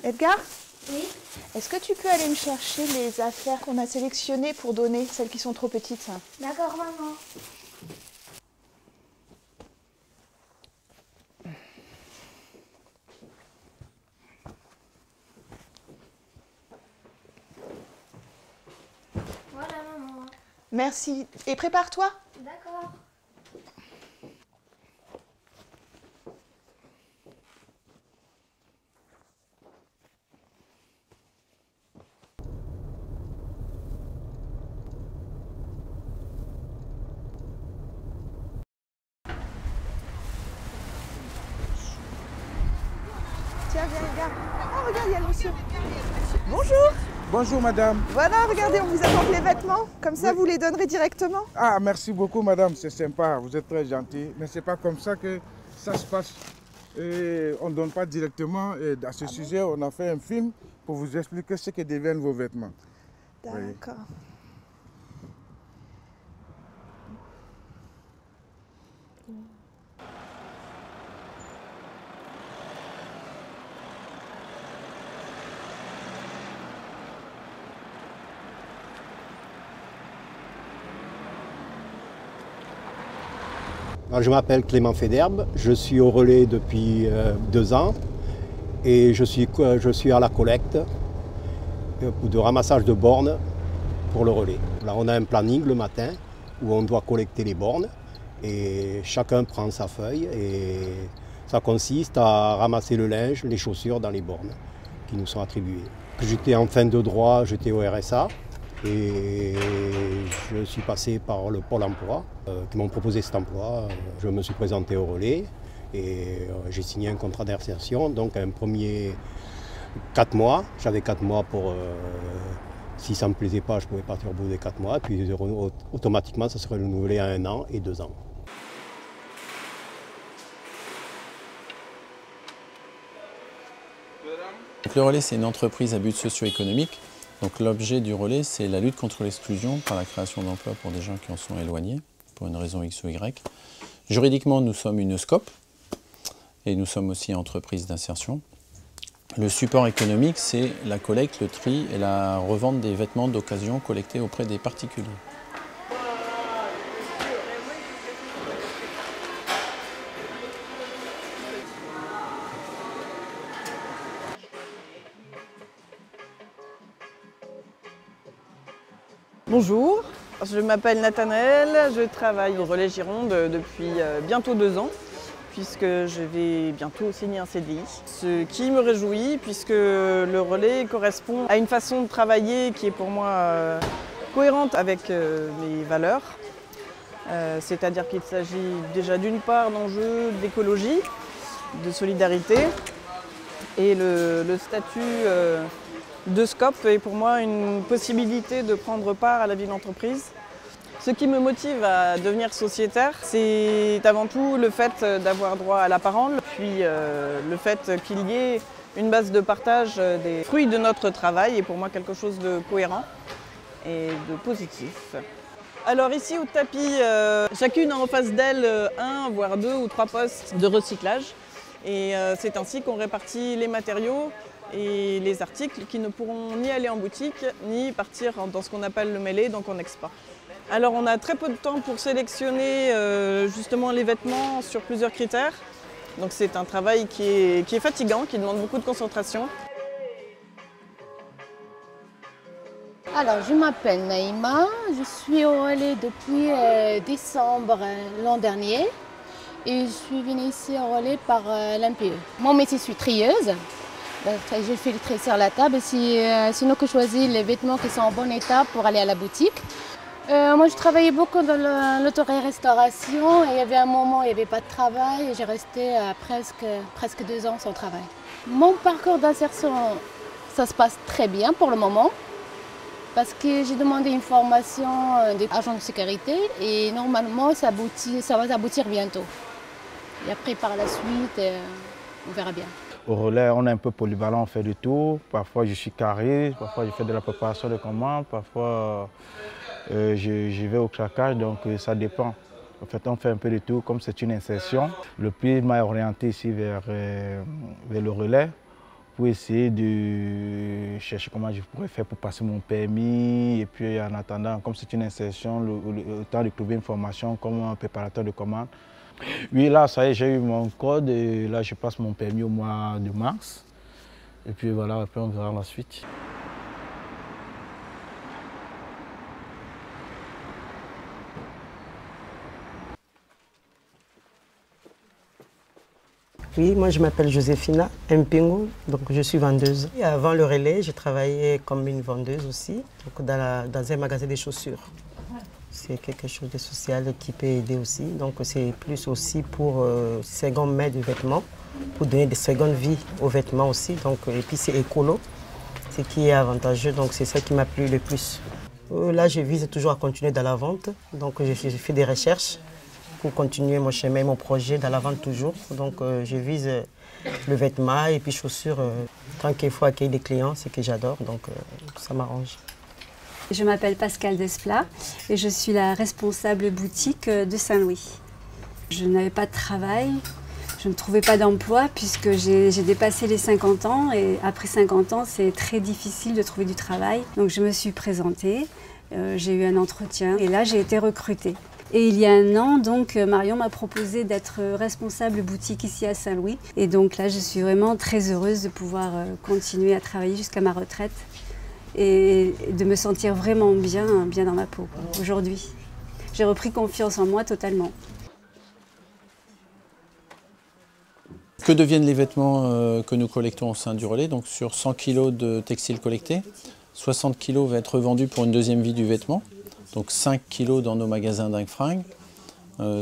Edgar? Oui. Est-ce que tu peux aller me chercher les affaires qu'on a sélectionnées pour donner, celles qui sont trop petites? D'accord, maman. Voilà, maman. Merci. Et prépare-toi. D'accord. Tiens, viens, Edgar. Ah, regarde, il y a le monsieur. Bonjour. Bonjour madame. Voilà, regardez, on vous apporte les vêtements. Comme ça, vous les donnerez directement. Ah, merci beaucoup madame, c'est sympa, vous êtes très gentil. Mais c'est pas comme ça que ça se passe. Et on ne donne pas directement. Et à ce sujet, on a fait un film pour vous expliquer ce que deviennent vos vêtements. D'accord. Alors, je m'appelle Clément Féderbe, je suis au relais depuis 2 ans et je suis à la collecte de ramassage de bornes pour le relais. Là, on a un planning le matin où on doit collecter les bornes et chacun prend sa feuille et ça consiste à ramasser le linge, les chaussures dans les bornes qui nous sont attribuées. J'étais en fin de droit, j'étais au RSA. Et je suis passé par le Pôle emploi qui m'ont proposé cet emploi. Je me suis présenté au relais et j'ai signé un contrat d'insertion, donc un premier 4 mois. J'avais 4 mois pour, si ça ne me plaisait pas, je pouvais partir au bout des 4 mois. Puis automatiquement, ça serait renouvelé à 1 an et 2 ans. Donc, le relais, c'est une entreprise à but socio-économique. Donc l'objet du relais, c'est la lutte contre l'exclusion par la création d'emplois pour des gens qui en sont éloignés, pour une raison X ou Y. Juridiquement, nous sommes une SCOP et nous sommes aussi entreprise d'insertion. Le support économique, c'est la collecte, le tri et la revente des vêtements d'occasion collectés auprès des particuliers. Bonjour, je m'appelle Nathanaëlle, je travaille au Relais Gironde depuis bientôt 2 ans, puisque je vais bientôt signer un CDI. Ce qui me réjouit, puisque le relais correspond à une façon de travailler qui est pour moi cohérente avec mes valeurs. C'est-à-dire qu'il s'agit déjà d'une part d'enjeux d'écologie, de solidarité, et le statut de SCOP est pour moi une possibilité de prendre part à la vie d'entreprise. Ce qui me motive à devenir sociétaire, c'est avant tout le fait d'avoir droit à la parole, puis le fait qu'il y ait une base de partage des fruits de notre travail est pour moi quelque chose de cohérent et de positif. Alors ici au tapis, chacune a en face d'elle 1, voire 2 ou 3 postes de recyclage. Et c'est ainsi qu'on répartit les matériaux et les articles qui ne pourront ni aller en boutique, ni partir dans ce qu'on appelle le mêlé, donc en export. Alors on a très peu de temps pour sélectionner justement les vêtements sur plusieurs critères. Donc c'est un travail qui est fatigant, qui demande beaucoup de concentration. Alors, je m'appelle Naïma, je suis au relais depuis décembre l'an dernier et je suis venue ici au relais par l'MPE. Mon métier, je suis trieuse. Je fais le tri sur la table, sinon que je choisis les vêtements qui sont en bon état pour aller à la boutique. Moi, je travaillais beaucoup dans l'hôtellerie-restauration et il y avait un moment où il n'y avait pas de travail et j'ai resté presque 2 ans sans travail. Mon parcours d'insertion, ça se passe très bien pour le moment parce que j'ai demandé une formation d'agent de sécurité et normalement, ça va aboutir bientôt. Et après, par la suite, on verra bien. Au relais, on est un peu polyvalent, on fait du tout. Parfois, je suis carré, parfois, je fais de la préparation de commandes, parfois, je vais au craquage, donc ça dépend. En fait, on fait un peu de tout, comme c'est une insertion. Le PIL m'a orienté ici vers le relais pour essayer de chercher comment je pourrais faire pour passer mon permis. Et puis en attendant, comme c'est une insertion, le temps de trouver une formation comme un préparateur de commande. Oui, là, ça y est, j'ai eu mon code et là, je passe mon permis au mois de mars. Et puis voilà, après on verra la suite. Oui, moi je m'appelle Joséphina Mpingo, donc je suis vendeuse. Et avant le relais, je travaillais comme une vendeuse aussi, donc dans un magasin de chaussures. C'est quelque chose de social qui peut aider aussi, donc c'est plus aussi pour seconde main de vêtements, pour donner des secondes vies aux vêtements aussi, donc, et puis c'est écolo, ce qui est avantageux, donc c'est ça qui m'a plu le plus. Là, je vise toujours à continuer dans la vente, donc je fais des recherches pour continuer mon chemin, mon projet dans la vente toujours. Donc je vise le vêtement et puis chaussures. Tant qu'il faut accueillir des clients, c'est que j'adore, donc ça m'arrange. Je m'appelle Pascal Desplat et je suis la responsable boutique de Saint-Louis. Je n'avais pas de travail, je ne trouvais pas d'emploi puisque j'ai dépassé les 50 ans et après 50 ans, c'est très difficile de trouver du travail. Donc je me suis présentée, j'ai eu un entretien et là j'ai été recrutée. Et il y a un an, donc, Marion m'a proposé d'être responsable boutique ici à Saint-Louis. Et donc là, je suis vraiment très heureuse de pouvoir continuer à travailler jusqu'à ma retraite et de me sentir vraiment bien dans ma peau aujourd'hui. J'ai repris confiance en moi totalement. Que deviennent les vêtements que nous collectons au sein du relais? Donc sur 100 kg de textiles collectés, 60 kg va être vendu pour une deuxième vie du vêtement. Donc 5 kg dans nos magasins d'Ingfringue.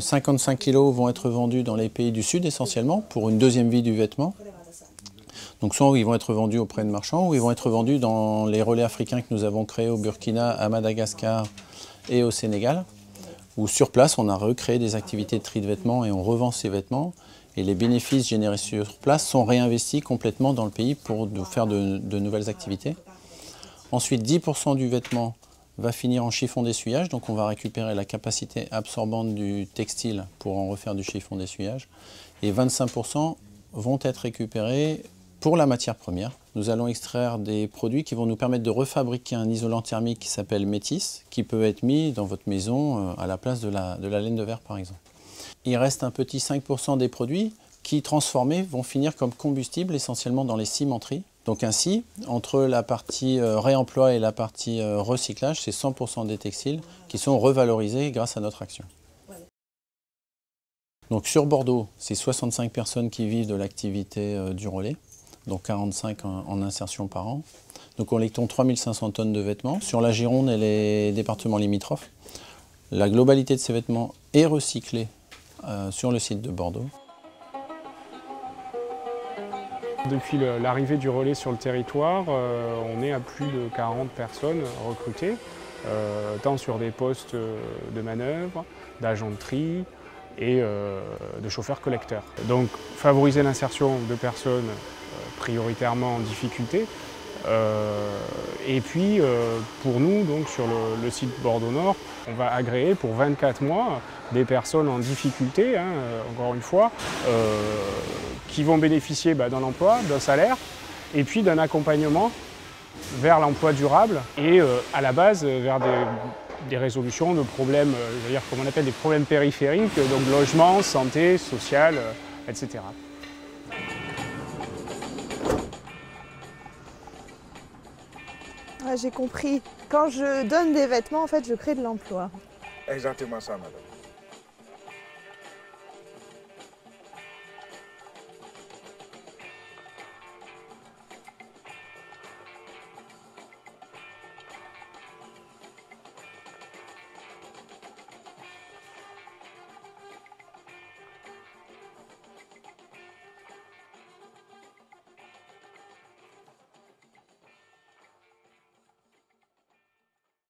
55 kg vont être vendus dans les pays du Sud essentiellement pour une deuxième vie du vêtement. Donc soit ils vont être vendus auprès de marchands ou ils vont être vendus dans les relais africains que nous avons créés au Burkina, à Madagascar et au Sénégal. Où sur place on a recréé des activités de tri de vêtements et on revend ces vêtements. Et les bénéfices générés sur place sont réinvestis complètement dans le pays pour faire de nouvelles activités. Ensuite 10% du vêtement va finir en chiffon d'essuyage, donc on va récupérer la capacité absorbante du textile pour en refaire du chiffon d'essuyage. Et 25% vont être récupérés pour la matière première. Nous allons extraire des produits qui vont nous permettre de refabriquer un isolant thermique qui s'appelle Métis, qui peut être mis dans votre maison à la place de la laine de verre par exemple. Il reste un petit 5% des produits qui, transformés, vont finir comme combustible essentiellement dans les cimenteries. Donc ainsi, entre la partie réemploi et la partie recyclage, c'est 100% des textiles qui sont revalorisés grâce à notre action. Donc sur Bordeaux, c'est 65 personnes qui vivent de l'activité du relais, donc 45 en insertion par an. Nous collectons 3500 tonnes de vêtements sur la Gironde et les départements limitrophes. La globalité de ces vêtements est recyclée sur le site de Bordeaux. Depuis l'arrivée du relais sur le territoire, on est à plus de 40 personnes recrutées, tant sur des postes de manœuvre, d'agents de tri et de chauffeurs collecteurs. Donc favoriser l'insertion de personnes prioritairement en difficulté. Et puis pour nous, donc, sur le site Bordeaux-Nord, on va agréer pour 24 mois des personnes en difficulté, encore une fois, qui vont bénéficier d'un emploi, d'un salaire et puis d'un accompagnement vers l'emploi durable et à la base vers des résolutions de problèmes, je veux dire, comme on appelle des problèmes périphériques, donc logement, santé, social, etc. Ah, j'ai compris. Quand je donne des vêtements, en fait, je crée de l'emploi. Exactement ça, madame.